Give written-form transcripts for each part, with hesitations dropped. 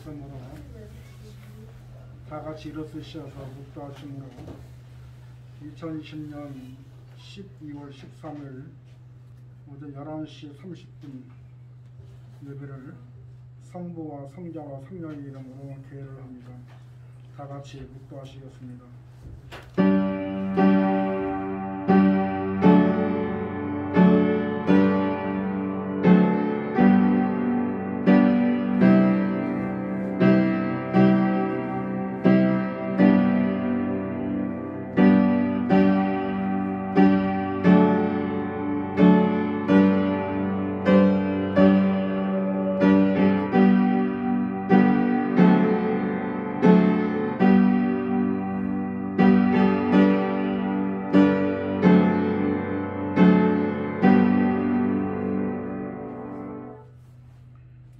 말씀으로 다 같이 일어서셔서 묵도하심으로 2020년 12월 13일 오전 11시 30분 예배를 성부와 성자와 성령의 이름으로 계회를 합니다. 다 같이 묵도하시겠습니다.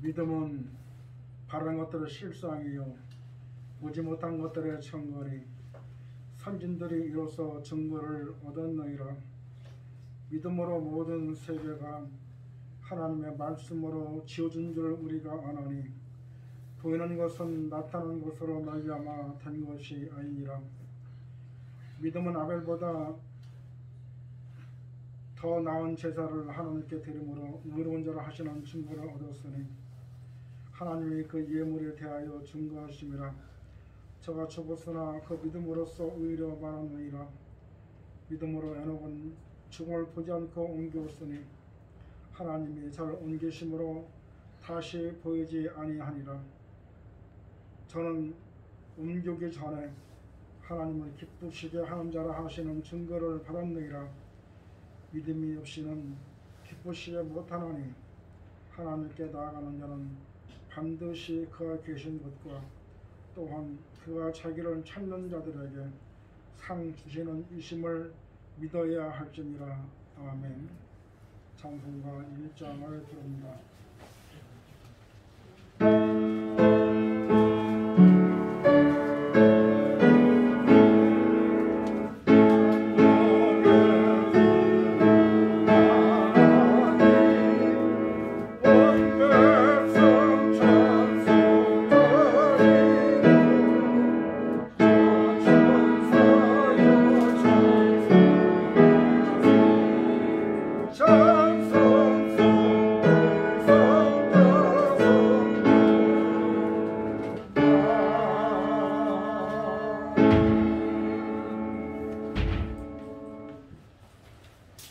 믿음은 바른 것들의 실상이요 보지 못한 것들의 증거니 선진들이 이로써 증거를 얻었느니라. 믿음으로 모든 세계가 하나님의 말씀으로 지어진 줄 우리가 아노니 보이는 것은 나타난 것으로 말미암아 된 것이 아니니라. 믿음은 아벨보다 더 나은 제사를 하나님께 드림으로 의로운 자라 하시는 증거를 얻었으니 하나님이 그 예물에 대하여 증거하심이라. 저가 죽었으나 그 믿음으로써 의로 말하느니라. 믿음으로 에녹은 죽음을 보지 않고 옮겼으니 하나님이 저를 옮기심으로 다시 보이지 아니하니라. 저는 옮기기 전에 하나님을 기쁘시게 하는 자라 하시는 증거를 받았느니라. 믿음이 없이는 기쁘시게 못하나니 하나님께 나아가는 자는 반드시 그가 계신 것과 또한 그가 자기를 찾는 자들에게 상 주시는 이심을 믿어야 할지니라. 아멘. 찬송가 1장을 부릅니다.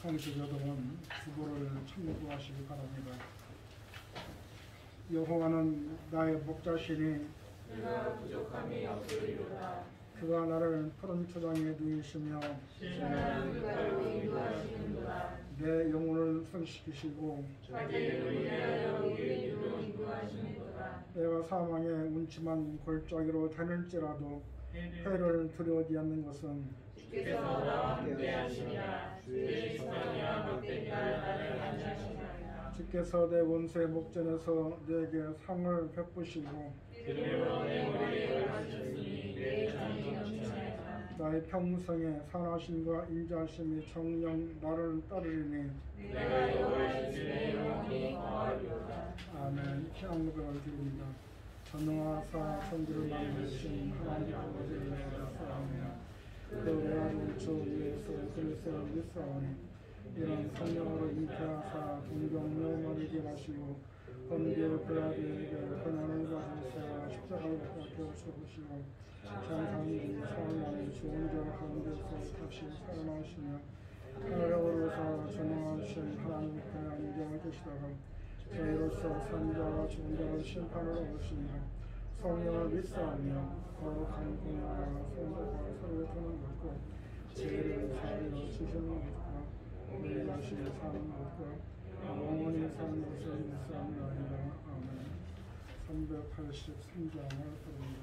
성수교동은 주보를 참고하시기 바랍니다. 여호와는 나의 목자시니 내가 부족함이 없으리로다. 그가 나를 푸른 초장에 누이시며 신랄한 물가로 인도하시는도다. 내 영혼을 성시키시고 자기를 위하여 우리를 인도하시는도다. 내가 사망의 운침한 골짜기로 다닐지라도 해를 두려워하지 않는 것은 주께서 나와 함께 하시니라. 주의 십자가와 막대기가 나를 안전하시나이다. 주께서 내 원수의 목전에서 내게 상을 베푸시고 기름으로 내 머리에 올리셨으니 내 잔이 넘치나이다. 나의 평생에 선하심과 인자하심이 정녕 나를 따르리니 내가 여호와의 집에 영원히 거하리로다. 아멘. 희망고백을 드립니다. 전능하사 천지를 만드신 하나님 아버지를 내가 사랑하며 그 외아들 주 위에서 그리스도를 믿사오니 이는 성령으로 잉태하사 동정녀 머리게 하시고 번개의 그라비에게 고난을 받으사 십자가를 박혀 죽으시고 장사님 사흘만에 죽은 자 가운데서 다시 살아나시며 하늘에 오르사 전능하신 하나님께 안정을 계시다가 저희로서 산자와 죽은 자를 심판을 얻으시며 성령을 믿사오며 거룩한 공화와 성도가 서로에 두는 것과 죄를 사하여 주시는 것과 매일하시 사는 것과 영원히 사는 것을 믿사옵나이다. 아멘. 383장을 부릅니다.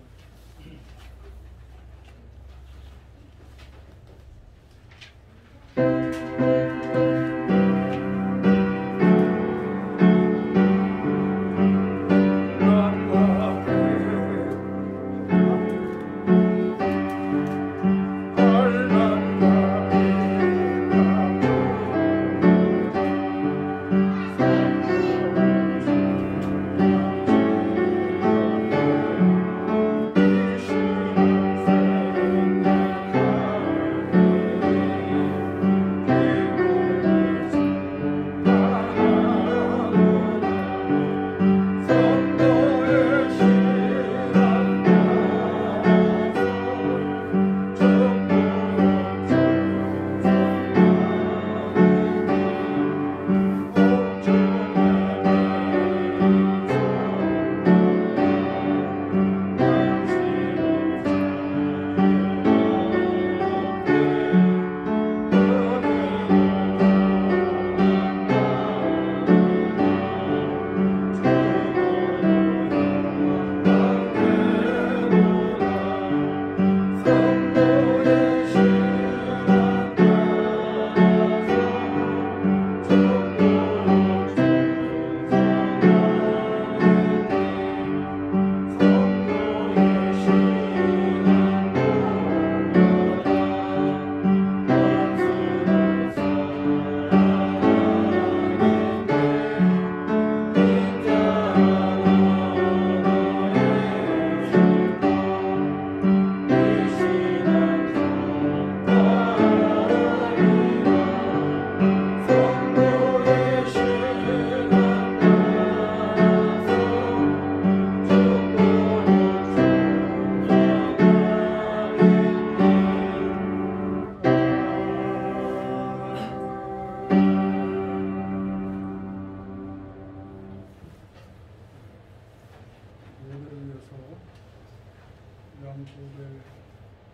명고배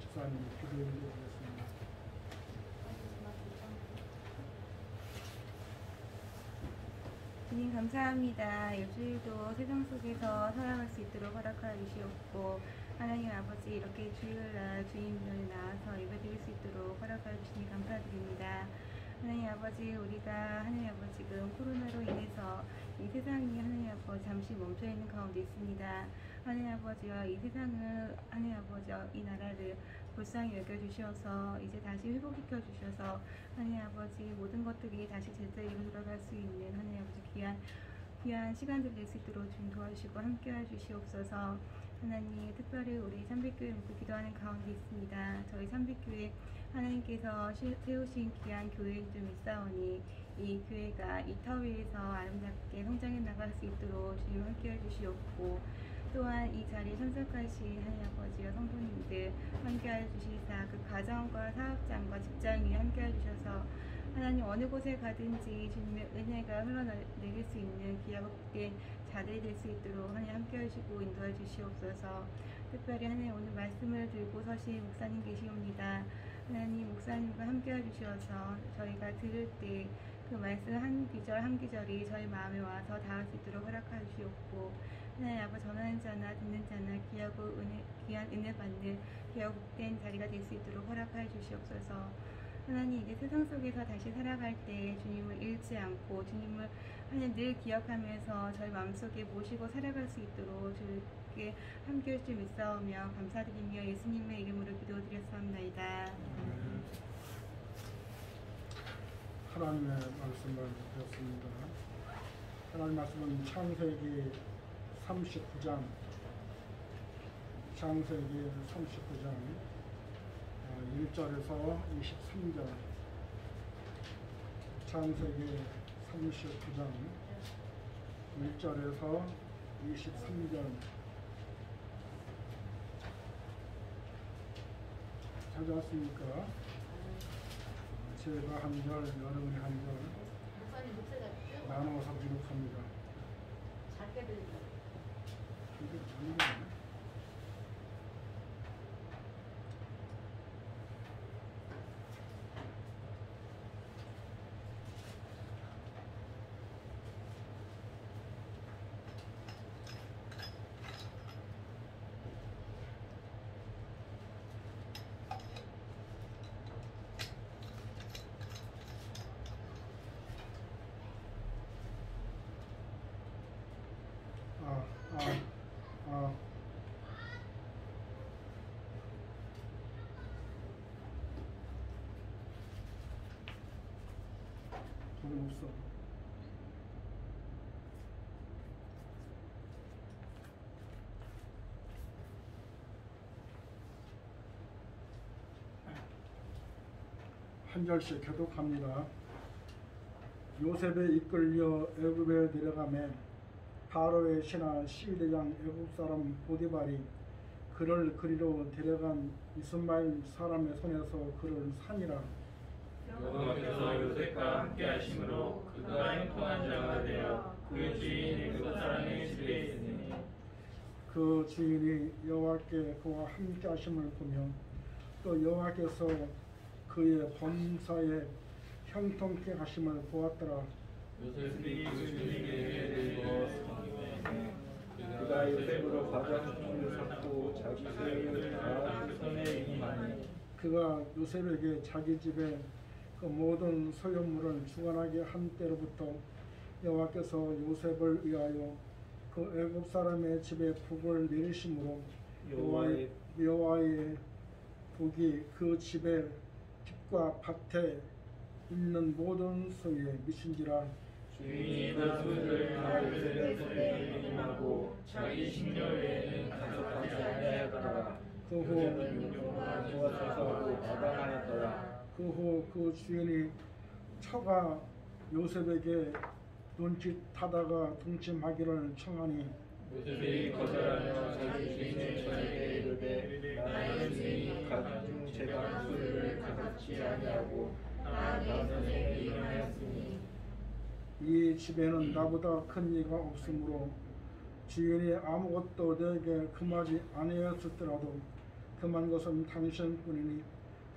집사님 기도해 드리겠습니다. 주님 감사합니다. 일주일도 세상 속에서 살아갈 수 있도록 허락하여 주시옵고 하나님 아버지 이렇게 주일날 주님을 나와서 예배드릴 수 있도록 허락하여 주시니 감사드립니다. 하나님 아버지 우리가 하나님 아버지 지금 코로나로 인해서 이 세상이 하나님 아버지 잠시 멈춰 있는 가운데 있습니다. 하나님 아버지와 이 세상을 하나님 아버지와 이 나라를 불쌍히 여겨주셔서 이제 다시 회복시켜 주셔서 하나님 아버지 모든 것들이 다시 제자리로 돌아갈 수 있는 하나님 아버지 귀한 시간들 낼 수 있도록 좀 도와주시고 함께해 주시옵소서. 하나님 특별히 우리 삼백교회 묵고 기도하는 가운데 있습니다. 저희 삼백교회 하나님께서 세우신 귀한 교회인 좀 있사오니 이 교회가 이 터 위에서 아름답게 성장해 나갈 수 있도록 주님 함께해 주시옵고 또한 이 자리에 참석하신 하나님 아버지와 성도님들 함께해 주시사 그 가정과 사업장과 직장 위에 함께해 주셔서 하나님 어느 곳에 가든지 주님의 은혜가 흘러내릴 수 있는 귀하고 복된 자들이 될 수 있도록 하나님 함께해 주시고 인도해 주시옵소서. 특별히 하나님 오늘 말씀을 들고 서신 목사님 계시옵니다. 하나님 목사님과 함께해 주셔서 저희가 들을 때 그 말씀 한 귀절 한 귀절이 저희 마음에 와서 닿을 수 있도록 허락하여 주시옵고 하나님 아버지 전하는 자나 듣는 자나 귀한 은혜 받는 귀하고 복된 자리가 될 수 있도록 허락하여 주시옵소서. 하나님 이제 세상 속에서 다시 살아갈 때 주님을 잃지 않고 주님을 하나님 늘 기억하면서 저희 마음속에 모시고 살아갈 수 있도록 주께 함께할 줄 믿사오며 감사드리며 예수님의 이름으로 기도드렸사옵나이다. 하나님의 말씀을 드렸습니다. 하나님 말씀은 창세기 39장 1절에서 23절 창세기 39장 1절에서 23절 찾아왔습니까? 제가 한 절, 여러분이 한 절 나눠서 기록합니다. 작게 들려. 이게 아니네. 돈 없어. 한 절씩 교독합니다. 요셉에 이끌려 애굽에 내려가매 바로의 신하 시위대장 애굽 사람 보디발이 그를 그리로 데려간 이스마엘 사람의 손에서 그를 산이라. 여호와께서 요셉과 함께 하심으로 그가 형통한 자가 되어 그 주인 애굽 사람의 집에 있으니 그 주인이 여호와께 그와 함께 하심을 보며 또 여호와께서 그의 범사에 형통케 하심을 보았더라. 요셉이 그 주인에게 들고 섬기매 그가 요셉으로 가장통을 샀고 자기 소유를 다 그 손에 임하니 그가 요셉에게 자기 집에 그 모든 소유물을 주관하게 한 때로부터 여호와께서 요셉을 위하여 그 애굽 사람의 집에 복을 내리심으로 여호와의 복이 그 집에 빚과 밭에 있는 모든 소유에 미친지라. 주인이 그 소유를 다 요셉의 손에 임하고 자기 식료 외에는 간섭하지 아니하더라. 그 후 좋아서고 마당하였더라. 그 후 그 주인이 처가 요셉에게 눈짓하다가 동침하기를 청하니 요셉이 거절하며 자기 주인의 처에게 이르되 나의 주인이 가중 제방 소유를 가깝지 아니하고 나의 손에 임하였으니 이 집에는 나보다 큰 이가 없으므로 주인이 아무것도 내게 금하지 아니하였더라도 금한 것은 당신뿐이니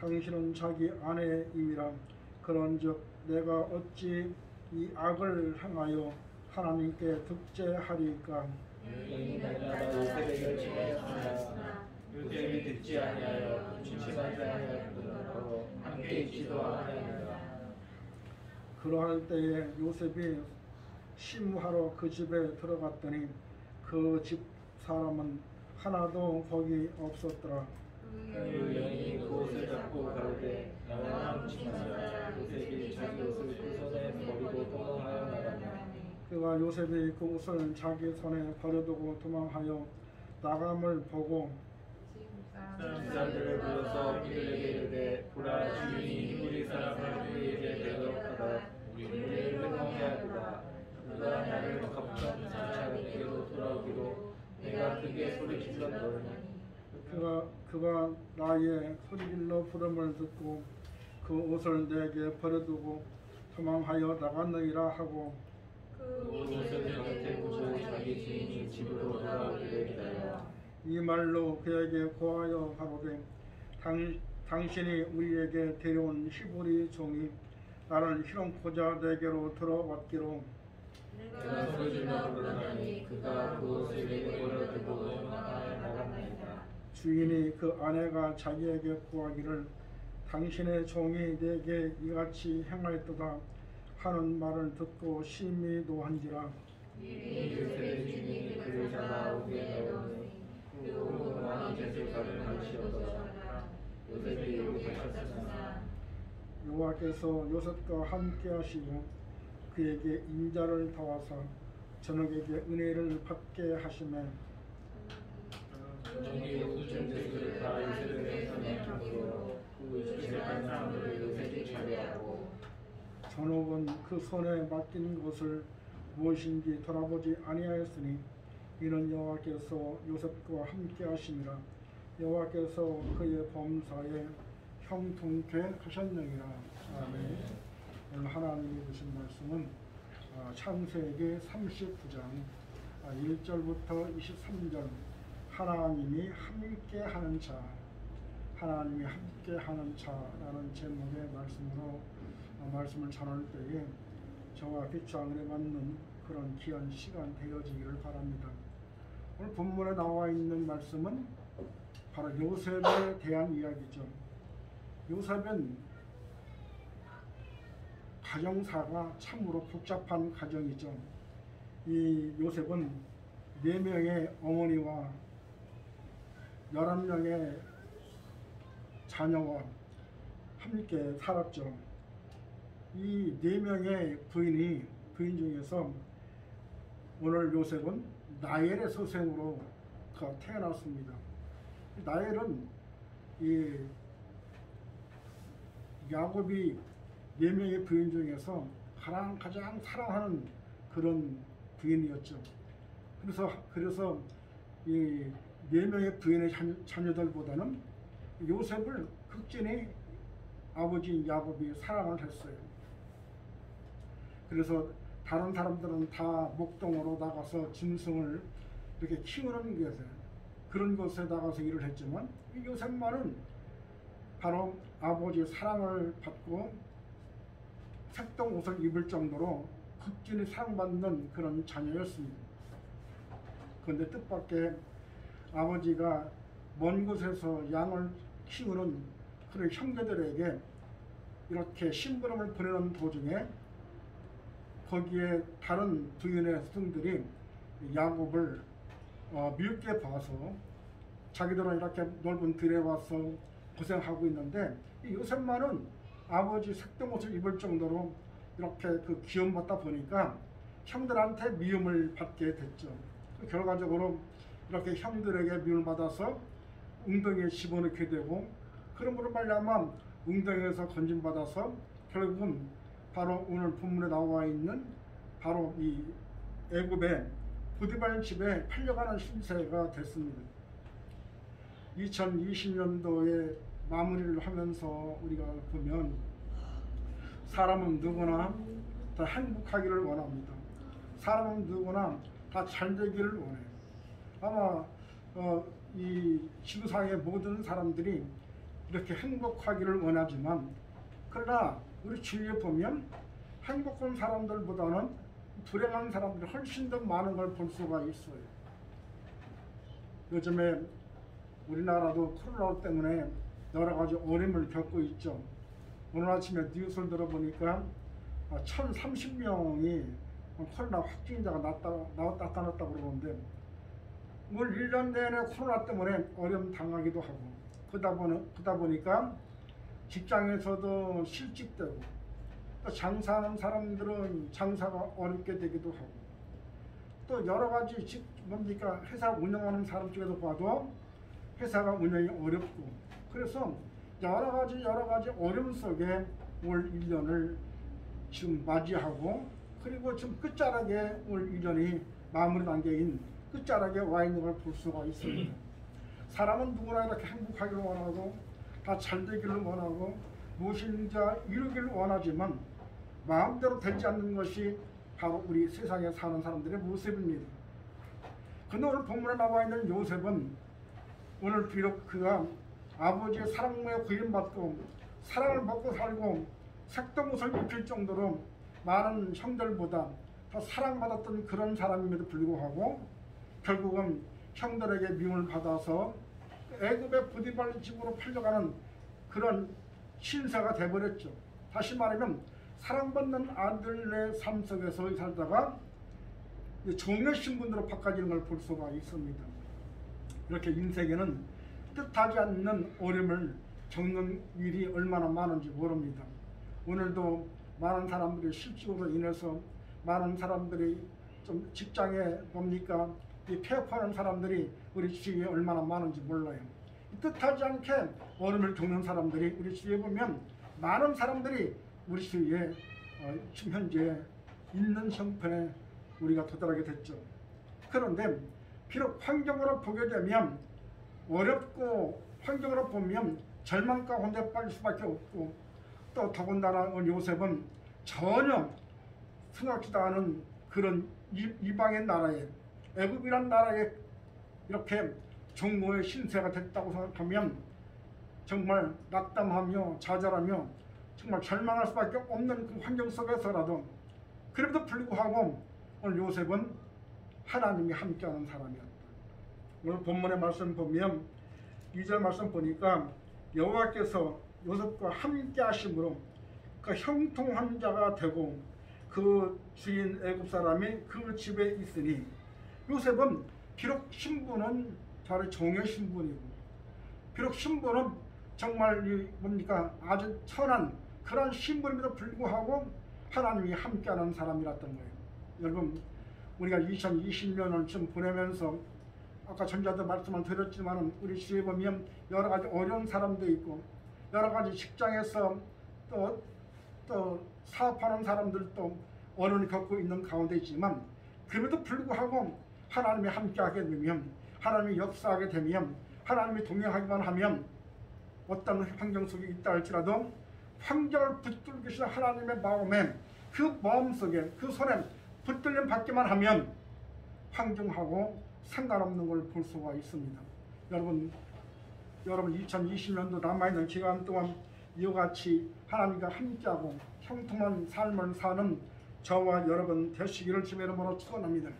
당신은 자기 아내의 임이라. 그런즉 내가 어찌 이 악을 행하여 하나님께 득죄하리까. 여인이 날마다 요셉에게 결심하였으나 요셉이 듣지 아니하여 침침하지 아니하였으므로 함께 있지도 아니하니라. 그러할 때에 요셉이 심무하러 그 집에 들어갔더니 그 집 사람은 하나도 거기 없었더라. 그 여인이 그 옷을 잡고 가로되 나와 훔치마라. 요셉이 자기 옷을 그 손에 버리고 도망하여 나가니 그가 요셉이 그 옷을 자기 손에 버려두고 도망하여 나감을 보고 사람들을 불러서 그들에게 이르되 보라, 주인이 우리 사람을 우리에게 대접하다 우리를 회동하게 하리라. 그가 나를 갚던 자에게로 돌아오기로 내가 크게 소리질렀더니 그가 나의 소리질러 부름을 듣고 그 옷을 내게 버려두고 도망하여 나갔느니라 하고 그 옷을 곁에 두고 자기 주인이 집으로 돌아오기를 기다려 이 말로 그에게 고하여 가로되 당신이 우리에게 데려온 히브리 종이 나를 희롱코자 내게로 들어왔기로 내가 소리질러 부르나니 그가 그 옷을 내게 버려두고 도망하여 나갔나이다. 주인이 그 아내가 자기에게 구하기를 당신의 종이 내게 이같이 행하였도다 하는 말을 듣고 심히 노한지라. 요셉의 주인이 그를 잡아 옥에 넣으니 그 많은 죄수가를 가르치었더라. 요셉이 이르셨으나 여호와께서 요셉과 함께 하시고 그에게 인자를 더하사 저녁에게 은혜를 받게 하시매 종이 모든 죄수를 다 요셉에게 맡김으로 그 죄한 사람들을 요셉이 처리하고 전옥은 그 손에 맡긴 것을 무엇인지 돌아보지 아니하였으니 이는 여호와께서 요셉과 함께 하심이라. 여호와께서 그의 범사에 형통케 하셨느니라. 아멘. 오늘 하나님이 주신 말씀은 창세기 39장 1절부터 23절 하나님이 함께하는 자, 하나님이 함께하는 자라는 제목의 말씀으로 말씀을 전할 때에 저와 빛장을 맞는 그런 귀한 시간 되어지기를 바랍니다. 오늘 본문에 나와 있는 말씀은 바로 요셉에 대한 이야기죠. 요셉은 가정사가 참으로 복잡한 가정이죠. 이 요셉은 4명의 어머니와 11명의 자녀와 함께 살았죠. 이 4명의 부인 중에서 오늘 요셉은 나엘의 서생으로 태어났습니다. 나엘은 이 야곱이 4명의 부인 중에서 가장 사랑하는 그런 부인이었죠. 그래서 이 4명의 부인의 자녀들보다는 요셉을 극진히 아버지인 야곱이 사랑을 했어요. 그래서 다른 사람들은 다 목동으로 나가서 짐승을 이렇게 키우는 것에 그런 곳에 나가서 일을 했지만 이 요셉만은 바로 아버지의 사랑을 받고 색동 옷을 입을 정도로 극진히 사랑받는 그런 자녀였습니다. 그런데 뜻밖의 아버지가 먼 곳에서 양을 키우는 그런 형제들에게 이렇게 심부름을 보내는 도중에 거기에 다른 부인의 스승들이 야곱을 미흡게 봐서 자기들은 이렇게 넓은 들에 와서 고생하고 있는데 이 요셉만은 아버지 색동 옷을 입을 정도로 이렇게 그 기움받다 보니까 형들한테 미움을 받게 됐죠. 결과적으로 이렇게 형들에게 미움을 받아서 웅덩이에 집어넣게 되고 그러므로 말미암아 웅덩이에서 건진받아서 결국은 바로 오늘 본문에 나와 있는 바로 이 애굽의 보디발 집에 팔려가는 신세가 됐습니다. 2020년도에 마무리를 하면서 우리가 보면 사람은 누구나 다 행복하기를 원합니다. 사람은 누구나 다 잘 되기를 원해요. 아마 이 지구상의 모든 사람들이 이렇게 행복하기를 원하지만, 그러나 우리 주위에 보면 행복한 사람들보다는 불행한 사람들이 훨씬 더 많은 걸 볼 수가 있어요. 요즘에 우리나라도 코로나 때문에 여러 가지 어려움을 겪고 있죠. 오늘 아침에 뉴스를 들어보니까 1,030명이 코로나 확진자가 나타났다고 그러는데, 올 1년 내내 코로나 때문에 어려움 당하기도 하고, 그러다 보니까 직장에서도 실직되고, 또 장사하는 사람들은 장사가 어렵게 되기도 하고, 또 여러 가지 회사 운영하는 사람 쪽에서 봐도 회사가 운영이 어렵고, 그래서 여러 가지 어려움 속에 올 1년을 지금 맞이하고, 그리고 지금 끝자락에 올 1년이 마무리 단계인 끝자락에 와 있는 걸 볼 수가 있습니다. 사람은 누구나 이렇게 행복하기를 원하고, 다 잘 되기를 원하고, 무엇인지 이루기를 원하지만 마음대로 되지 않는 것이 바로 우리 세상에 사는 사람들의 모습입니다. 근데 오늘 본문에 나와 있는 요셉은 오늘 비록 그가 아버지의 사랑에 구원받고 사랑을 먹고 살고 색동옷을 입힐 정도로 많은 형들보다 더 사랑받았던 그런 사람임에도 불구하고, 결국은 형들에게 미움을 받아서 애굽의 보디발 집으로 팔려가는 그런 신세가 돼버렸죠. 다시 말하면 사랑받는 아들의 삶 속에서 살다가 종의 신분으로 바꿔지는 걸 볼 수가 있습니다. 이렇게 인생에는 뜻하지 않는 어려움을 겪는 일이 얼마나 많은지 모릅니다. 오늘도 많은 사람들이 실직으로 인해서 많은 사람들이 좀 직장에 뭡니까 이 폐업하는 사람들이 우리 주위에 얼마나 많은지 몰라요. 뜻하지 않게 어려움을 겪는 사람들이 우리 주위에 보면 많은 사람들이 우리 주위에 지금 현재 있는 형편에 우리가 도달하게 됐죠. 그런데 비록 환경으로 보게 되면 어렵고, 환경으로 보면 절망 가운데 빠질 수밖에 없고, 또 더군다나 요셉은 전혀 생각지도 않은 그런 이방의 나라에, 애굽이란 나라에 이렇게 종모의 신세가 됐다고 생각하면 정말 낙담하며 좌절하며 정말 절망할 수밖에 없는 그 환경 속에서라도, 그래도 불구하고 오늘 요셉은 하나님이 함께하는 사람이었다. 오늘 본문의 말씀 보면 2절 말씀 보니까 여호와께서 요셉과 함께 하심으로 그 형통한 자가 되고 그 주인 애굽 사람이 그 집에 있으니, 요셉은 비록 신분은 바로 종의 신분이고, 비록 신분은 정말 아주 천한 그런 신분임에도 불구하고 하나님이 함께하는 사람이랐던 거예요. 여러분, 우리가 2020년을 좀 보내면서 아까 전자도 말씀을 드렸지만 우리 주위에 보면 여러 가지 어려운 사람도 있고, 여러 가지 직장에서 또 사업하는 사람들도 어려움을 겪고 있는 가운데 있지만, 그럼에도 불구하고 하나님이 함께하게 되면, 하나님이 역사하게 되면, 하나님이 동행하기만 하면 어떤 환경 속에 있다 할지라도 환경을 붙들기신 하나님의 마음에, 그 마음속에 그 손에 붙들림 받기만 하면 환경하고 상관없는 걸 볼 수가 있습니다. 여러분 2020년도 남아있는 기간 동안 이와 같이 하나님과 함께하고 형통한 삶을 사는 저와 여러분 되시기를 주님의 이름으로 축원합니다.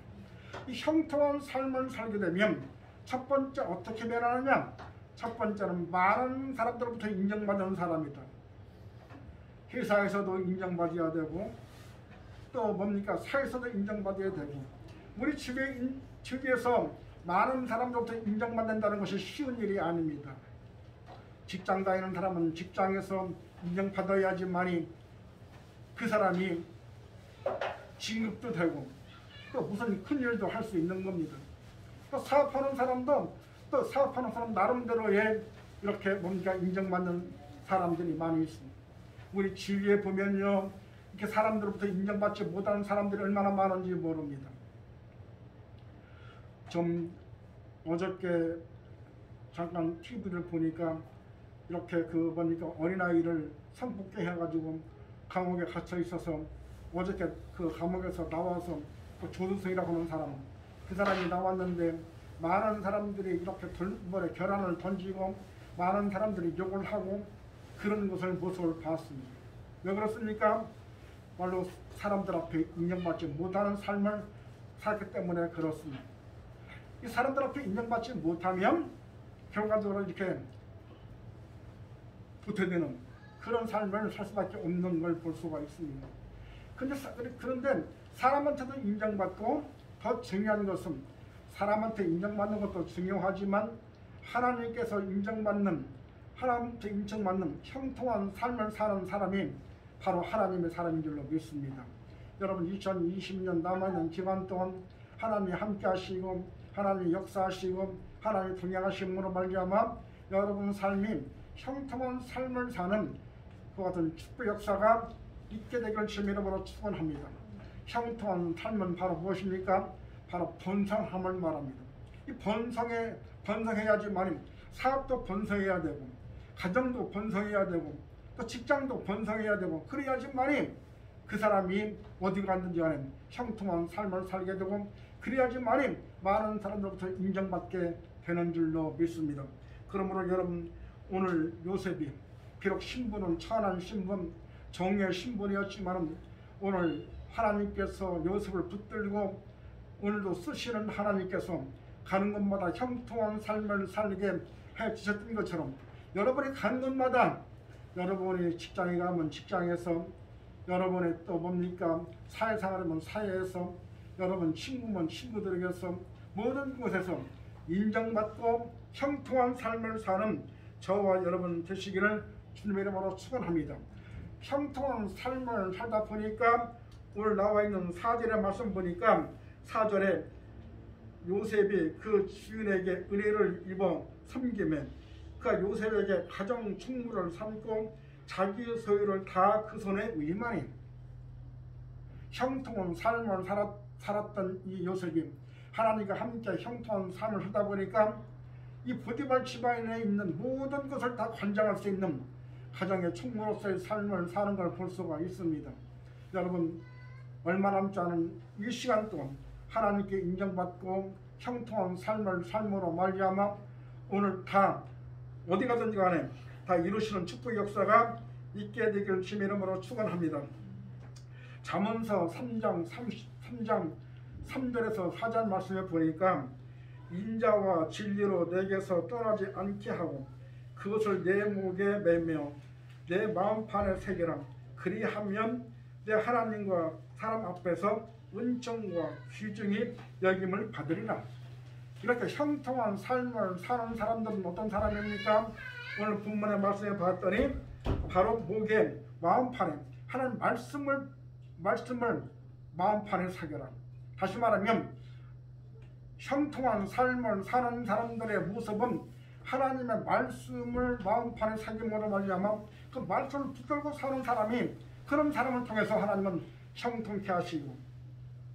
이 형통한 삶을 살게 되면 첫 번째 어떻게 변하느냐? 첫 번째는 많은 사람들로부터 인정받는 사람이다. 회사에서도 인정받아야 되고, 또 뭡니까 사회에서도 인정받아야 되고, 우리 주위에서 많은 사람들로부터 인정받는다는 것이 쉬운 일이 아닙니다. 직장 다니는 사람은 직장에서 인정받아야지만이 그 사람이 진급도 되고 또 무슨 큰 일도 할 수 있는 겁니다. 또 사업하는 사람도 또 사업하는 사람 나름대로의 이렇게 뭔가 인정받는 사람들이 많이 있습니다. 우리 주위에 보면요, 이렇게 사람들로부터 인정받지 못하는 사람들이 얼마나 많은지 모릅니다. 좀 어저께 잠깐 TV를 보니까 이렇게 어린아이를 성폭행 해가지고 감옥에 갇혀 있어서 어저께 그 감옥에서 나와서 그 조두성이라고 하는 사람, 그 사람이 나왔는데 많은 사람들이 이렇게 계란을 던지고 많은 사람들이 욕을 하고 그런 것을 모습을 봤습니다. 왜 그렇습니까? 바로 사람들 앞에 인정받지 못하는 삶을 살기 때문에 그렇습니다. 이 사람들 앞에 인정받지 못하면 결과적으로 이렇게 부패되는 그런 삶을 살 수밖에 없는 걸 볼 수가 있습니다. 그런데 사람한테도 인정받고 더 중요한 것은 사람한테 인정받는 것도 중요하지만 하나님께서 하나님께 인정받는 형통한 삶을 사는 사람이 바로 하나님의 사람인 줄로 믿습니다. 여러분 2020년 남아있는 기간 동안 하나님이 함께 하시고 하나님이 역사하시고 하나님이 동행하심으로 말미암아 여러분 삶이 형통한 삶을 사는 그 같은 축복 역사가 있게 되길 주님의 이름으로 축원합니다. 형통한 삶은 바로 무엇입니까? 바로 번성함을 말합니다. 이 번성해야지만 사업도 번성해야 되고 가정도 번성해야 되고 또 직장도 번성해야 되고 그래야지만이 그 사람이 어디 갔는지 간에 형통한 삶을 살게 되고 그래야지만이 많은 사람들로부터 인정받게 되는 줄로 믿습니다. 그러므로 여러분 오늘 요셉이 비록 신분은 천한 신분 종의 신분이었지만 오늘 하나님께서 요셉을 붙들고 오늘도 쓰시는 하나님께서 가는 곳마다 형통한 삶을 살게 해주셨던 것처럼 여러분이 가는 곳마다 여러분이 직장에 가면 직장에서 여러분이 또 뭡니까 사회생활하면 사회에서 여러분 친구면 친구들에게서 모든 곳에서 인정받고 형통한 삶을 사는 저와 여러분 되시기를 주님의 이름으로 축원합니다. 형통한 삶을 살다 보니까 오늘 나와 있는 4절의 말씀 보니까 4절에 요셉이 그 주인에게 은혜를 입어 섬김에 그가 요셉에게 가정 충무를 삼고 자기 소유를 다 그 손에 위임하니 형통한 삶을 살았던 이 요셉이 하나님과 함께 형통한 삶을 하다 보니까 이 보디발 집안에 있는 모든 것을 다 관장할 수 있는 가정의 충무로서의 삶을 사는 걸 볼 수가 있습니다. 여러분 얼마 남지 않은 이 시간 동안 하나님께 인정받고 형통한 삶을 삶으로 말미암아 오늘 다 어디 가든지 간에 다 이루시는 축복의 역사가 있게 되기를 주님의 이름으로 축원합니다. 잠언서 3장 3절에서 4절 말씀에 보니까 인자와 진리로 내게서 떠나지 않게 하고 그것을 내 목에 매며 내 마음판에 새겨라. 그리하면 내 하나님과 사람 앞에서 은총과 귀중히 여김을 받으리라. 이렇게 형통한 삶을 사는 사람들은 어떤 사람입니까? 오늘 본문의 말씀에 봤더니 바로 목에 마음판에 하나님 말씀을 마음판에 새겨라. 다시 말하면 형통한 삶을 사는 사람들의 모습은 하나님의 말씀을 마음판에 새김으로 말미암아 그 말씀을 붙들고 사는 사람이 그런 사람을 통해서 하나님은 형통케 하시고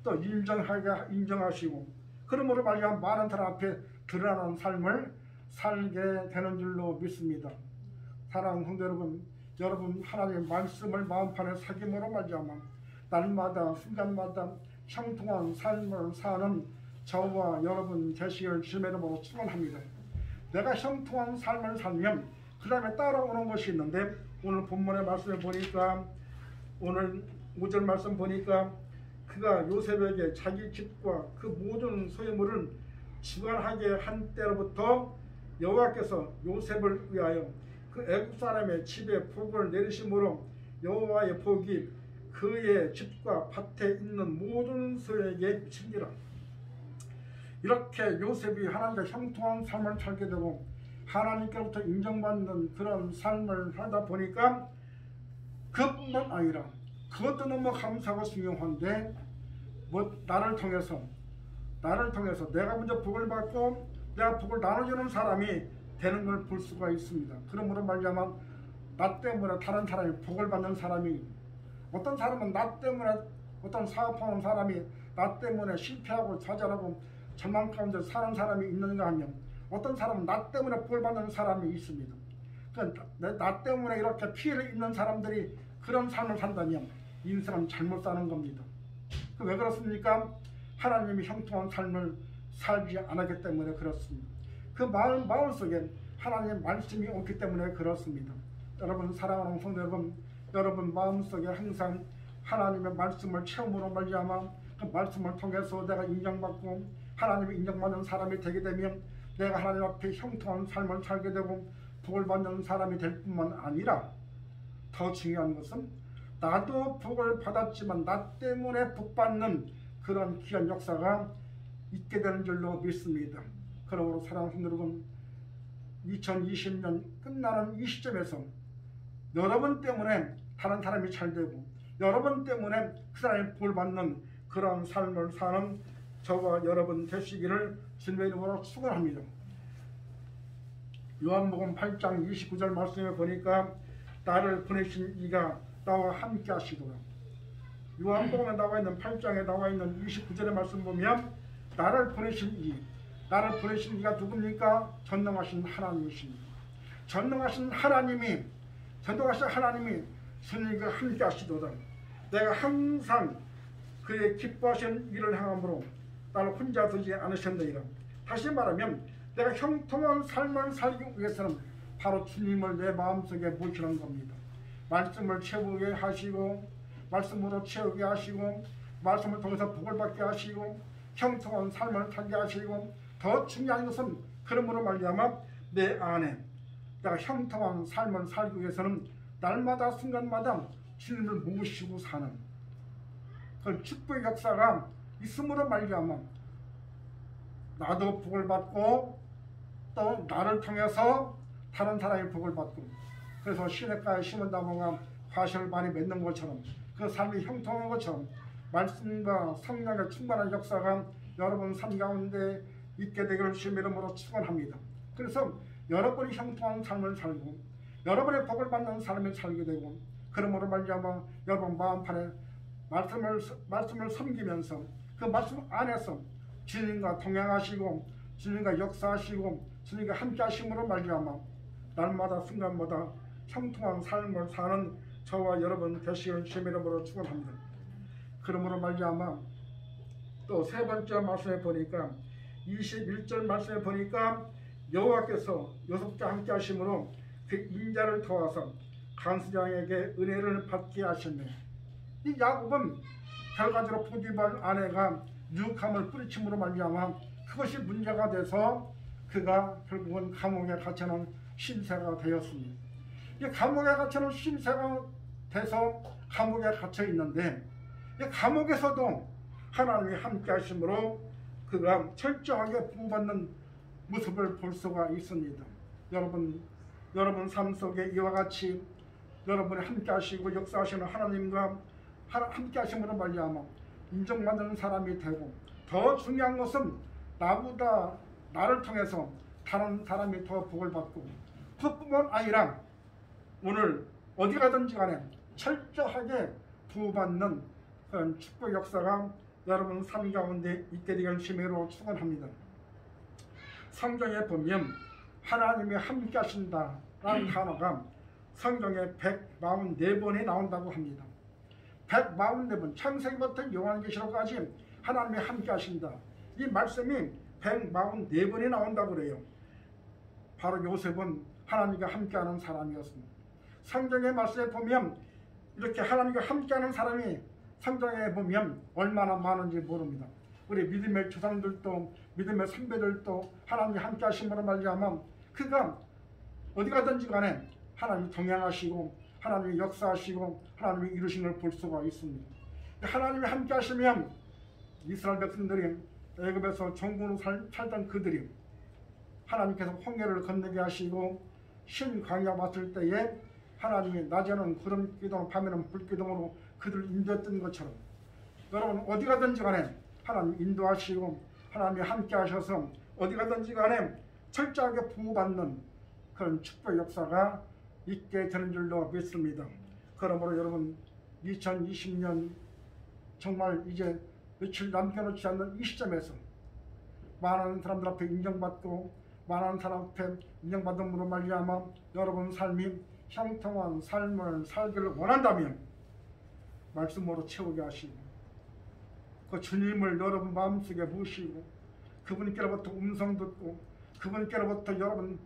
또 인정하시고 그러므로 말미암아 많은 사람 앞에 드러나는 삶을 살게 되는 줄로 믿습니다. 사랑하는 성도 여러분 하나님의 말씀을 마음판에 새김으로 말미암아 날마다 순간마다 형통한 삶을 사는 저와 여러분 되시길 주님의 이름으로 축원합니다. 내가 형통한 삶을 살면 그 다음에 따라오는 것이 있는데 오늘 본문의 말씀을 보니까 오늘 5절 말씀 보니까 그가 요셉에게 자기 집과 그 모든 소유물을 주관하게 한 때로부터 여호와께서 요셉을 위하여 그 애굽 사람의 집에 복을 내리심으로 여호와의 복이 그의 집과 밭에 있는 모든 소유에게 미치니라. 이렇게 요셉이 하나님과 형통한 삶을 살게 되고 하나님께로부터 인정받는 그런 삶을 살다 보니까 그뿐만 아니라 그것도 너무 감사하고 중요한데 나를 통해서 내가 먼저 복을 받고 내가 복을 나눠주는 사람이 되는 걸 볼 수가 있습니다. 그러므로 말미암아 나 때문에 다른 사람이 복을 받는 사람이 어떤 사람은 나 때문에 어떤 사업하는 사람이 나 때문에 실패하고 좌절하고 절망 가운데 사는 사람이 있는가 하면 어떤 사람은 나 때문에 복을 받는 사람이 있습니다. 그러니까 나 때문에 이렇게 피해를 입는 사람들이 그런 삶을 산다면 인생은 잘못 사는 겁니다. 왜 그렇습니까? 하나님이 형통한 삶을 살지 않았기 때문에 그렇습니다. 그 마음속에 하나님의 말씀이 없기 때문에 그렇습니다. 여러분 사랑하는 성도 여러분, 여러분 마음속에 항상 하나님의 말씀을 체험으로 말미암아 그 말씀을 통해서 내가 인정받고 하나님이 인정받는 사람이 되게 되면 내가 하나님 앞에 형통한 삶을 살게 되고 복을 받는 사람이 될 뿐만 아니라 더 중요한 것은 나도 복을 받았지만 나 때문에 복 받는 그런 귀한 역사가 있게 되는 줄로 믿습니다. 그러므로 사랑하는 성도 여러분, 2020년 끝나는 이 시점에서 여러분 때문에 다른 사람이 잘 되고 여러분 때문에 그 사람이 복을 받는 그런 삶을 사는 저와 여러분 되시기를 주님의 이름으로 축원합니다. 요한복음 8장 29절 말씀에 보니까 나를 보내신 이가 나와 함께 하시도록, 요한복음에 나와 있는 8장에 나와 있는 29절의 말씀 보면 나를 보내신 이가 누굽니까? 전능하신 하나님이십니다. 전능하신 하나님이 주님과 함께 하시도다. 내가 항상 그의 기뻐하시는 일을 행함으로 나를 혼자 두지 않으셨느니라. 다시 말하면 내가 형통한 삶을 살기 위해서는 바로 주님을 내 마음속에 모시는 겁니다. 말씀을 채우게 하시고 말씀으로 채우게 하시고 말씀을 통해서 복을 받게 하시고 형통한 삶을 살게 하시고 더 중요한 것은 그러므로 말미암아 내 안에 내가 형통한 삶을 살기 위해서는 날마다 순간마다 주님을 모시고 사는 그 축복의 역사가 있음으로 말미암아 나도 복을 받고 또 나를 통해서 다른 사람이 복을 받고, 그래서 시냇가에 심은 나무가 화실을 많이 맺는 것처럼 그 삶이 형통한 것처럼 말씀과 성령의 충만한 역사가 여러분 삶 가운데 있게 되기를 주님의 이름으로 축원합니다. 그래서 여러분이 형통한 삶을 살고 여러분의 복을 받는 삶을 살게 되고, 그러므로 말미암아 여러분 마음판에 말씀을 섬기면서 그 말씀 안에서 주님과 동행하시고 주님과 역사하시고 주님과 함께 하심으로 말미암아 날마다 순간마다 형통한 삶을 사는 저와 여러분 되시기를 주님의 이름으로 축원합니다. 그러므로 말미암아 또 세 번째 말씀에 보니까 21절 말씀에 보니까 여호와께서 요셉과 함께 하심으로 그 인자를 도와서 간수장에게 은혜를 받게 하셨네. 이 야곱은 결과적으로 포디발 아내가 유혹함을 뿌리침으로 말미암아 그것이 문제가 돼서 그가 결국은 감옥에 갇혀놓은 신세가 되었습니다. 이 감옥에 갇혀놓은 신세가 돼서 감옥에 갇혀 있는데 이 감옥에서도 하나님이 함께 하심으로 그가 철저하게 보호받는 모습을 볼 수가 있습니다. 여러분 삶 속에 이와 같이 여러분이 함께 하시고 역사하시는 하나님과 함께 하심으로 말미암아 인정받는 사람이 되고, 더 중요한 것은 나보다 나를 통해서 다른 사람이 더 복을 받고, 그뿐만 아니라 오늘 어디 가든지 간에 철저하게 보호받는 그런 축복 역사가 여러분 삶 가운데 있게 되기를 주님으로 축원합니다. 성경에 보면 하나님이 함께 하신다라는 단어가 성경에 144번이 나온다고 합니다. 144번, 창세기부터 요한계시록까지 하나님이 함께 하신다. 이 말씀이 144번이 나온다고 그래요. 바로 요셉은 하나님과 함께하는 사람이었습니다. 성경의 말씀에 보면 이렇게 하나님과 함께하는 사람이 성경에 보면 얼마나 많은지 모릅니다. 우리 믿음의 조상들도 믿음의 선배들도 하나님이 함께 하심으로 말미암아 그가 어디 가든지 간에 하나님이 동행하시고 하나님이 역사하시고 하나님이 이루신 걸 볼 수가 있습니다. 하나님이 함께 하시면 이스라엘 백성들이 애굽에서 종군으로 살던 그들이 하나님께서 홍해를 건너게 하시고 신광야 왔을 때에 하나님이 낮에는 구름 기둥 밤에는 불 기둥으로 그들을 인도했던 것처럼 여러분 어디 가든지 간에 하나님 인도하시고 하나님이 함께 하셔서 어디 가든지 간에 철저하게 보호받는 그런 축복 역사가 있게 되는 줄로 믿습니다. 그러므로 여러분 2020년 정말 이제 며칠 남겨놓지 않는 이 시점에서 많은 사람들 앞에 인정받고 많은 사람 앞에 인정받음으로 말미암아 여러분 삶이 형통한 삶을 살기를 원한다면 말씀으로 채우게 하시고 그 주님을 여러분 마음속에 모시고 그분께로부터 음성 듣고 그분께로부터 여러분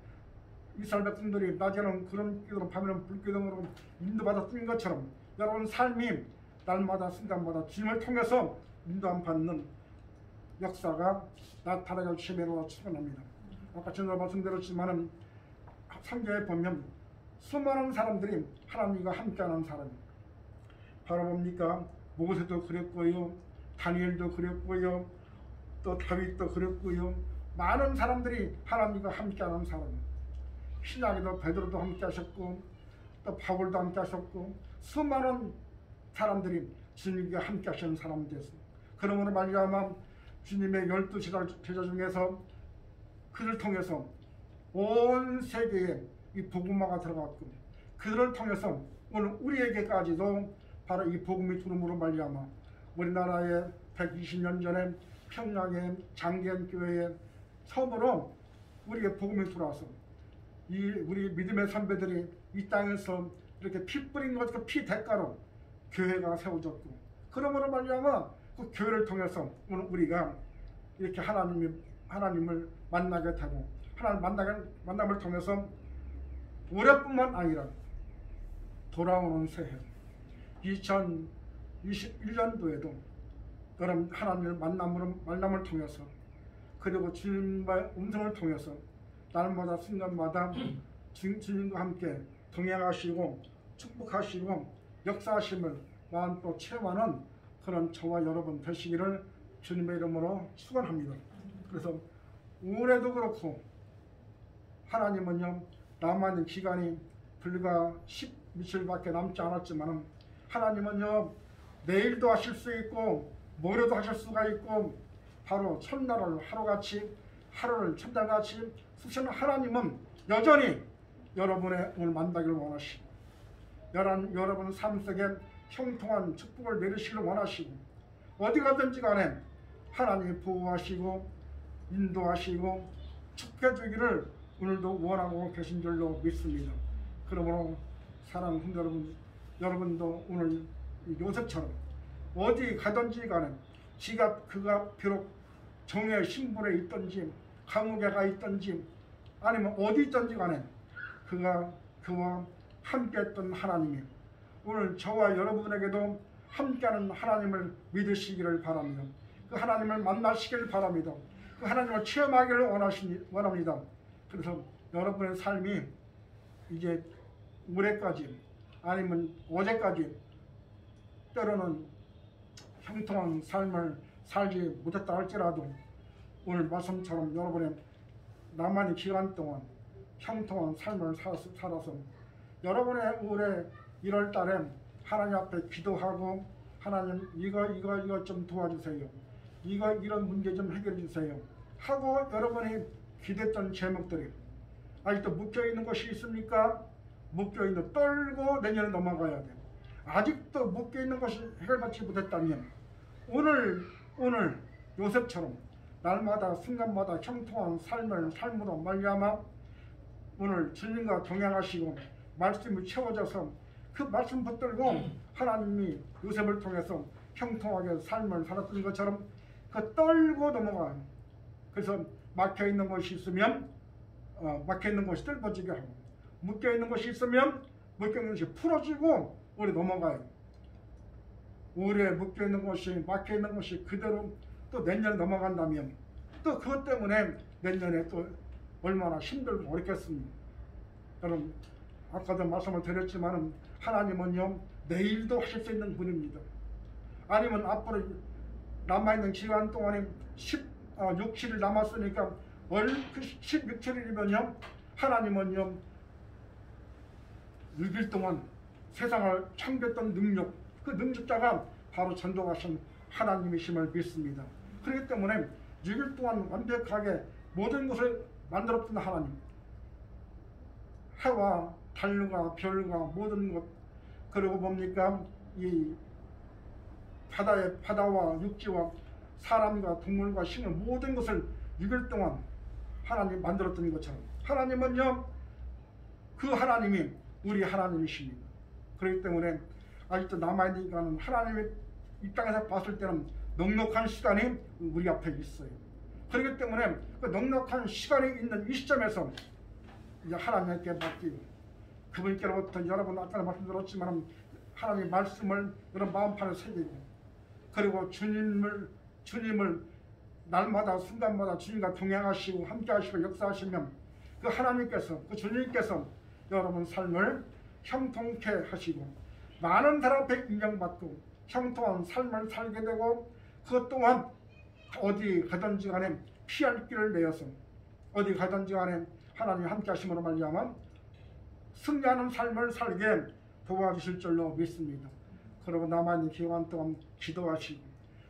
이스라엘 백성들이 낮에는 그런 기도로 밤에는 불기둥으로 인도받았던 것처럼 여러분 삶이 날마다 순간마다 주님을 통해서 인도함 받는 역사가 나타나길 주님으로 축원합니다. 아까 전에 말씀드렸지만은 성경에 보면 수많은 사람들이 하나님과 함께하는 사람 바로 뭡니까? 모세도 그랬고요, 다니엘도 그랬고요, 또 다윗도 그랬고요. 많은 사람들이 하나님과 함께하는 사람. 신약에도 베드로도 함께하셨고 또 바울도 함께하셨고 수많은 사람들이 주님과 함께하시는 사람이 됐습니다. 그러므로 말미암아 주님의 12 제자 중에서 그를 통해서 온 세계에 이 복음화가 들어갔고 그를 통해서 오늘 우리에게까지도 바로 이 복음이 들음으로 말미암아 우리나라에 120년 전에 평양의 장계교회에 처음으로 우리의 복음이 들어와서 이 우리 믿음의 선배들이 이 땅에서 이렇게 피 뿌린 것 그 피 대가로 교회가 세워졌고 그러므로 말미암아 그 교회를 통해서 오늘 우리가 이렇게 하나님을 만나게 되고 하나님 만남을 통해서 올해뿐만 아니라 돌아오는 새해 2021년도에도 그런 하나님의 만남을 통해서 그리고 주님의 음성을 통해서 날마다 순간마다 주님과 함께 동행하시고 축복하시고 역사하심을 마음껏 체험하는 그런 저와 여러분 되시기를 주님의 이름으로 축원합니다. 그래서 올해도 그렇고 하나님은요 남아있는 기간이 불과 10며칠밖에 남지 않았지만 하나님은요 내일도 하실 수 있고 모레도 하실 수가 있고 바로 첫날을 하루같이 하루를 첫날같이 쓰시는 하나님은 여전히 여러분의 오늘 만나기를 원하시고 여러분 삶 속에 형통한 축복을 내리시기를 원하시고 어디 가든지 간에 하나님이 보호하시고 인도하시고 축복해 주기를 오늘도 원하고 계신 줄로 믿습니다. 그러므로 사랑하는 여러분도 오늘 요셉처럼 어디 가든지 간에 그가 비록 정의 신분에 있든지 감옥에 가 있든지 아니면 어디 있든지 간에 그와 함께했던 하나님이 오늘 저와 여러분에게도 함께하는 하나님을 믿으시기를 바랍니다. 그 하나님을 만나시기를 바랍니다. 그 하나님을 체험하기를 원합니다. 그래서 여러분의 삶이 이제 올해까지 아니면 어제까지 때로는 형통한 삶을 살지 못했다 할지라도 오늘 말씀처럼 여러분의 남은 기간 동안 형통한 삶을 살아서 여러분의 올해 1월 달에 하나님 앞에 기도하고 하나님 이거 좀 도와주세요. 이런 문제 좀 해결해 주세요. 하고 여러분이 기도했던 제목들이 아직도 묶여있는 것이 있습니까? 묶여있는 떨고 내년에 넘어가야 돼요. 아직도 묶여있는 것이 해결받지 못했다면 오늘 요셉처럼 날마다 순간마다 형통한 삶으로 말미암아 오늘 주님과 동행하시고 말씀을 채워져서 그 말씀 붙들고 하나님이 요셉을 통해서 형통하게 삶을 살았던 것처럼 그 떨고 넘어가요. 그래서 막혀있는 것이 있으면 막혀있는 것이 뚫어지게 하고 묶여있는 것이 있으면 묶여있는 것이 풀어지고 우리 넘어가요. 오래 묶여있는 것이 막혀있는 것이 그대로 또 내년에 넘어간다면 또 그것 때문에 내년에 또 얼마나 힘들고 어렵겠습니까? 여러분 아까도 말씀을 드렸지만 하나님은요 내일도 하실 수 있는 분입니다. 아니면 앞으로 남아있는 기간 동안에 16일 남았으니까 16일이면요 하나님은요 6일 동안 세상을 창조했던 능력 그 능력자가 바로 전도하신 하나님이심을 믿습니다. 그렇기 때문에 6일 동안 완벽하게 모든 것을 만들었던 하나님 해와 달과 별과 모든 것 그리고 뭡니까 이 바다와 육지와 사람과 동물과 식물 모든 것을 6일 동안 하나님 만들었던 것처럼 하나님은요 그 하나님이 우리 하나님이십니다. 그렇기 때문에 아직도 남아있는 하나님이 이 땅에서 봤을 때는 넉넉한 시간이 우리 앞에 있어요. 그렇기 때문에 그 넉넉한 시간이 있는 이 시점에서 이제 하나님께 맡기고 그분께로부터 여러분 아까 말씀드렸지만 하나님의 말씀을 여러분 마음판에 새기고 그리고 주님을 날마다 순간마다 주님과 동행하시고 함께하시고 역사하시면 그 하나님께서 그 주님께서 여러분 삶을 형통케 하시고 많은 사람 앞에 인정받고 형통한 삶을 살게 되고 그것 또한 어디 가든지 간에 피할 길을 내어서 어디 가든지 간에 하나님이 함께 하심으로 말미암아 승리하는 삶을 살게 도와주실 줄로 믿습니다. 그리고 남아있는 기간 동안 기도하시고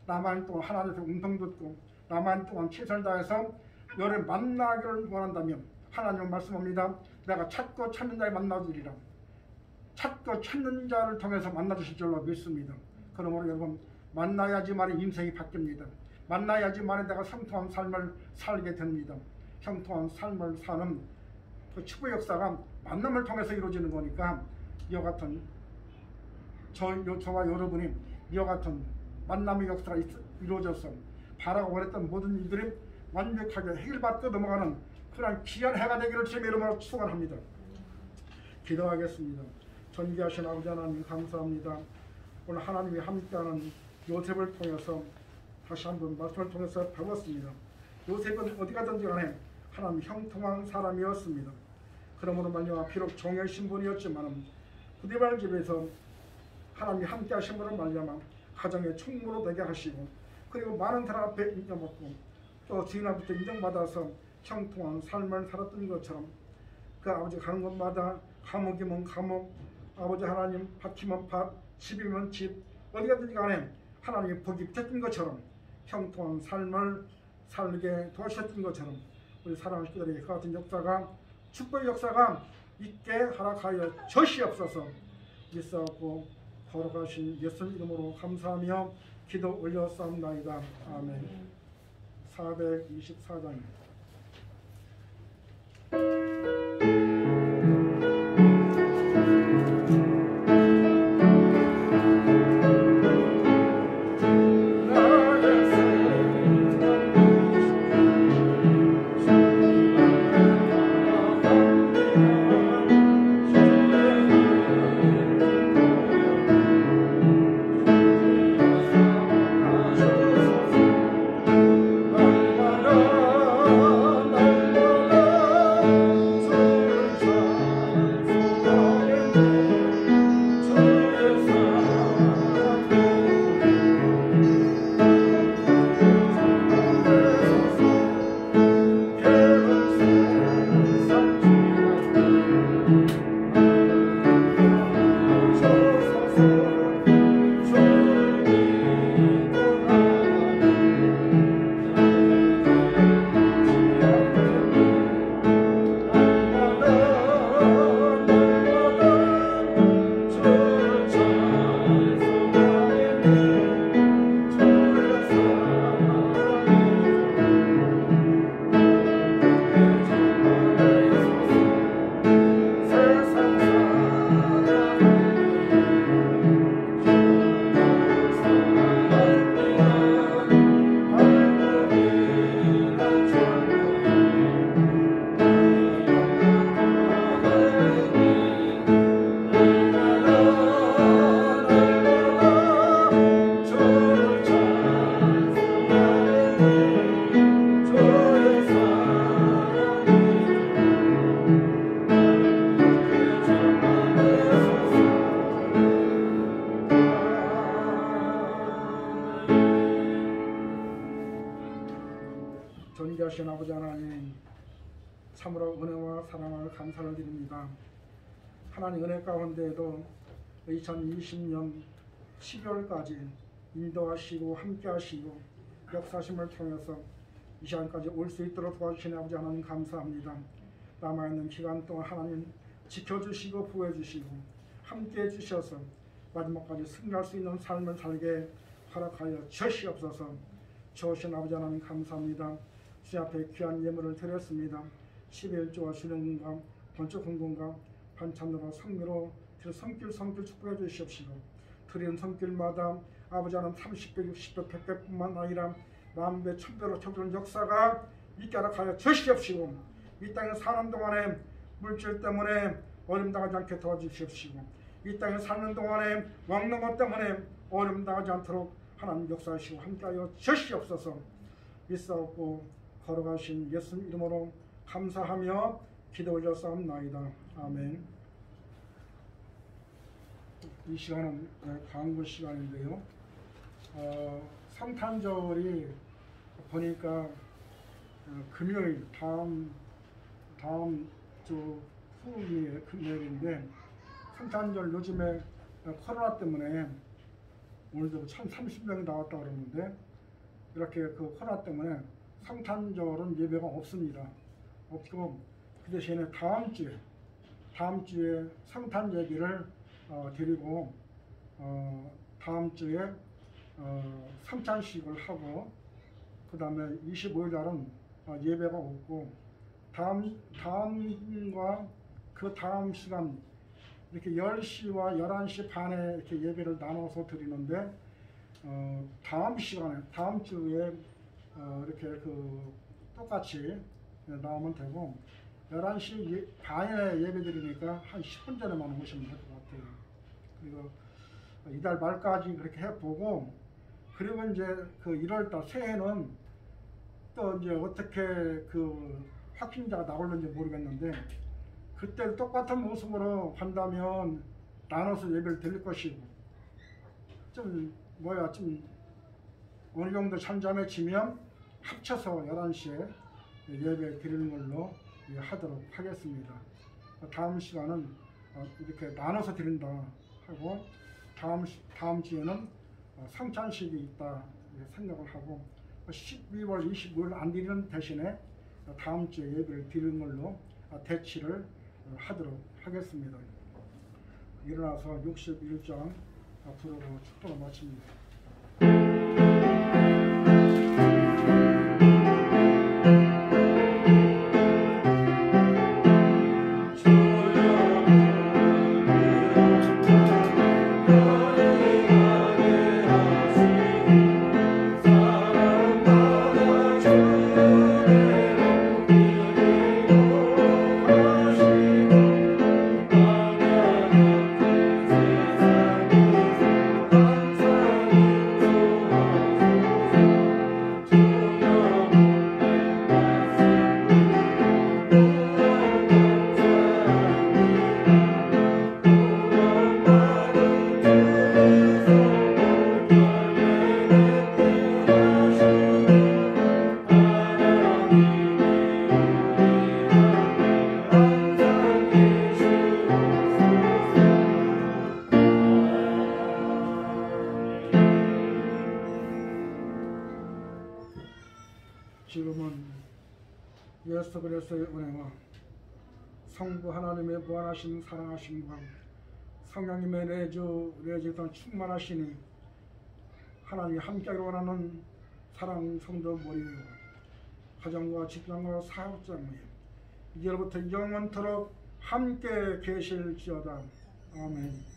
남아있는 동안 하나님의 음성 듣고 남아있는 동안 최선을 다해서 너를 만나기를 원한다면 하나님은 말씀합니다. 내가 찾고 찾는 자를 만나주리라. 찾고 찾는 자를 통해서 만나주실 줄로 믿습니다. 그러므로 여러분 만나야지만 인생이 바뀝니다. 만나야지만 내가 형통한 삶을 살게 됩니다. 형통한 삶을 사는 그 축복 역사가 만남을 통해서 이루어지는 거니까 이와 같은 저와 여러분이 이와 같은 만남의 역사가 이루어져서 바라고 원했던 모든 일들이 완벽하게 해결받고 넘어가는 그런 귀한 해가 되기를 주님의 이름으로 축원합니다. 기도하겠습니다. 존귀하신 아버지 하나님 감사합니다. 오늘 하나님이 함께하는 요셉을 통해서 다시 한번 말씀을 통해서 배웠습니다. 요셉은 어디 가든지 간에 하나님 형통한 사람이었습니다. 그러므로 말미암아 비록 종의 신분이었지만 부디발 집에서 하나님이 함께 하심으로 말미암아 가정의 총무로 되게 하시고 그리고 많은 사람 앞에 인정받고 또 주인 앞에 인정받아서 형통한 삶을 살았던 것처럼 그 아버지 가는 곳마다 감옥이면 감옥, 아버지 하나님 밭이면 밭, 집이면 집, 어디 가든지 간에 하나님이 복이 붙였던 것처럼 형통한 삶을 살게 도와주셨던 것처럼 우리 사랑하는 식구들에게 그 같은 역사가 축복의 역사가 있게 허락하여 주시옵소서. 믿사옵고 거룩하신 예수님 이름으로 감사하며 기도 올렸사옵나이다. 아멘. 424장입니다. 존귀하신 아버지 하나님 참으로 은혜와 사랑을 감사를 드립니다. 하나님 은혜 가운데에도 2020년 12월까지 인도하시고 함께하시고 역사심을 통해서 이 시간까지 올 수 있도록 도와주신 아버지 하나님 감사합니다. 남아있는 기간 동안 하나님 지켜주시고 구해주시고 함께해 주셔서 마지막까지 승리할 수 있는 삶을 살게 허락하여 주시옵소서. 주신 아버지 하나님 감사합니다. 주 앞에 귀한 예물을 드렸습니다. 11조와 주령과 번쩍 헌금과 반찬으로 성미로 성길 축복해 주시옵시고 드리는 성길마다 아버지 하나님 30배, 60배, 100배뿐만 아니라 만배, 천배로 쳐주는 역사가 있게 하여 주시옵시고 이 땅에 사는 동안에 물질 때문에 어려움 당하지 않게 도와주시옵시고 이 땅에 사는 동안에 먹는 것 때문에 어려움 당하지 않도록 하나님 역사하시고 함께하여 주시옵소서. 믿사옵고 걸어가신 예수님 이름으로 감사하며 기도 올렸사옵나이다. 아멘. 이 시간은 광고 시간인데요. 성탄절이 보니까 금요일 다음 주 후에 금요일인데 성탄절 요즘에 코로나 때문에 오늘도 1,030명이 나왔다 그러는데 이렇게 그 코로나 때문에 성탄절은 예배가 없습니다. 없고 그 대신에 다음 주에 성탄 예배를 드리고 다음 주에 성찬식을 하고 그 다음에 25일 날은 예배가 없고 다음과 그 다음 시간 이렇게 10시와 11시 반에 이렇게 예배를 나눠서 드리는데 다음 시간에 다음 주에 이렇게 그 똑같이 나오면 되고 11시 반에 예배 드리니까 한 10분 전에만 오시면 될 것 같아요. 그리고 이달 말까지 그렇게 해보고 그리고 이제 그 1월달 새해는 또 이제 어떻게 그 확진자가 나올는지 모르겠는데 그때 똑같은 모습으로 간다면 나눠서 예배를 드릴 것이고 좀 어느 정도 잠잠해지면 합쳐서 11시에 예배 드리는 걸로 하도록 하겠습니다. 다음 시간은 이렇게 나눠서 드린다 하고 다음 주에는 성찬식이 있다 생각을 하고 12월 25일 안 드리는 대신에 다음 주에 예배를 드리는 걸로 대치를 하도록 하겠습니다. 일어나서 61장 앞으로 축도를 마칩니다. 지금은 예수 그리스도의 은혜와 성부 하나님의 무한하신 사랑하심과 성령님의 내주에서 충만하시니 하나님이 함께하기를 원하는 사랑 성도 모임과 가정과 직장과 사업자 모임 이제부터 영원토록 함께 계실지어다. 아멘.